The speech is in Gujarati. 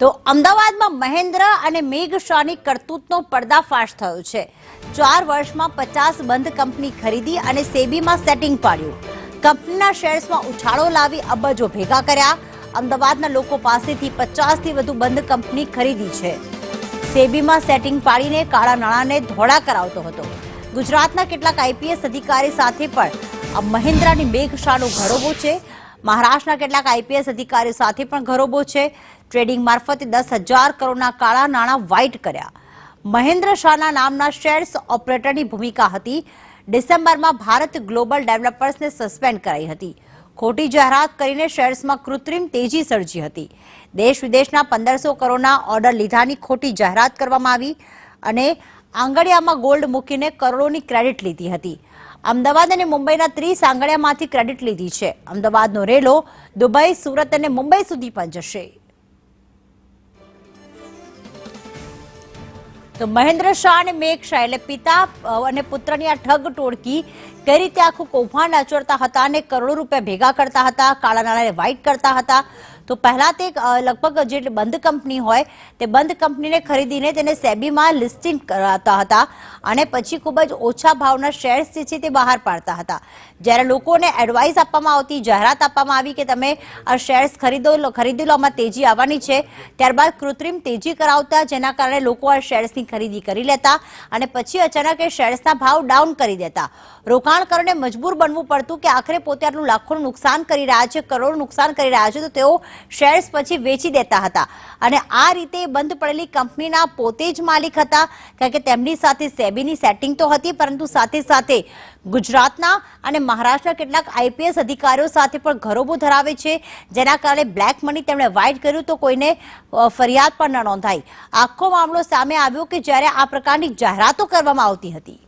તો અમદાવાદમાં મહેન્દ્ર અને મેઘ શાહની કરતૂતનો પર્દાફાશ થયો છે। 4 વર્ષમાં 50 બંધ કંપની ખરીદી અને સેબીમાં સેટિંગ પાડ્યું। કંપનીના શેર્સમાં ઉછાળો લાવી અબજો ભેગા કર્યા। અમદાવાદના લોકો પાસેથી 50થી વધુ બંધ કંપની ખરીદી છે। સેબીમાં સેટિંગ પાડીને કાળા નાણાંને ધોળા કરાવતો હતો। ગુજરાતના કેટલાક આઈપીએસ અધિકારી સાથે પણ મહેન્દ્રની મેઘ શાહનો ઘરોબો છે। મહારાષ્ટ્રના કેટલાક આઈપીએસ અધિકારીઓ સાથે પણ ઘરોબો છે। ટ્રેડિંગ મારફતે 10,000 કરોડના કાળા નાણાં વ્હાઇટ કર્યા। મહેન્દ્ર શાહના નામના શેર્સ ઓપરેટરની ભૂમિકા હતી। ડિસેમ્બરમાં ભારત ગ્લોબલ ડેવલપર્સને સસ્પેન્ડ કરાઈ હતી। ખોટી જાહેરાત કરીને શેર્સમાં કૃત્રિમ તેજી સર્જી હતી। દેશ વિદેશના 1500 કરોડના ઓર્ડર લીધાની ખોટી જાહેરાત કરવામાં આવી અને આંગળીયામાં ગોલ્ડ મૂકીને કરોડોની ક્રેડિટ લીધી હતી। અમદાવાદ અને મુંબઈના 30 આંગળીયામાંથી ક્રેડિટ લીધી છે। અમદાવાદનો રેલો દુબઈ, સુરત અને મુંબઈ સુધી પણ જશે। તો મહેન્દ્ર શાહ અને મેઘ શાહ એટલે પિતા અને પુત્રની આ ઠગ ટોળકી કઈ રીતે આખું કૌભાંડ આચરતા હતા અને કરોડો રૂપિયા ભેગા કરતા હતા, કાળા નાણાંને વ્હાઇટ કરતા હતા। તો પહેલા તે લગભગ જે બંધ કંપની હોય તે બંધ કંપનીને ખરીદીને તેને સેબીમાં લિસ્ટિંગ કરાવતા હતા અને પછી ખૂબ જ ઓછા ભાવના શેર્સ જે છે તે બહાર પાડતા હતા। જ્યારે લોકોને એડવાઇસ આપવામાં આવતી, જાહેરાત આપવામાં આવી કે તમે આ શેર્સ ખરીદી લો, આમાં તેજી આવવાની છે, ત્યારબાદ કૃત્રિમ તેજી કરાવતા, જેના કારણે લોકો આ શેર્સની ખરીદી કરી લેતા અને પછી અચાનક એ શેર્સના ભાવ ડાઉન કરી દેતા। રોકાણકારોને મજબૂર બનવું પડતું કે આખરે પોતે આટલું લાખોનું નુકસાન કરી રહ્યા છે, કરોડનું નુકસાન કરી રહ્યા છે, તો તેઓ શેર્સ પછી વેચી દેતા હતા અને આ રીતે બંધ પડેલી કંપનીના પોતે જ માલિક હતા, કારણ કે તેમની સાથે સેબીની સેટિંગ તો હતી, પરંતુ સાથે સાથે ગુજરાતના અને મહારાષ્ટ્રના કેટલાક આઈપીએસ અધિકારીઓ સાથે પણ ઘરોબો ધરાવે છે, જેના કારણે બ્લેક મની તેમણે વ્હાઇટ કર્યું તો કોઈને ફરિયાદ પણ ન નોંધાઈ। આખો મામલો સામે આવ્યો કે જ્યારે આ પ્રકારની જાહેરાતો કરવામાં આવતી હતી।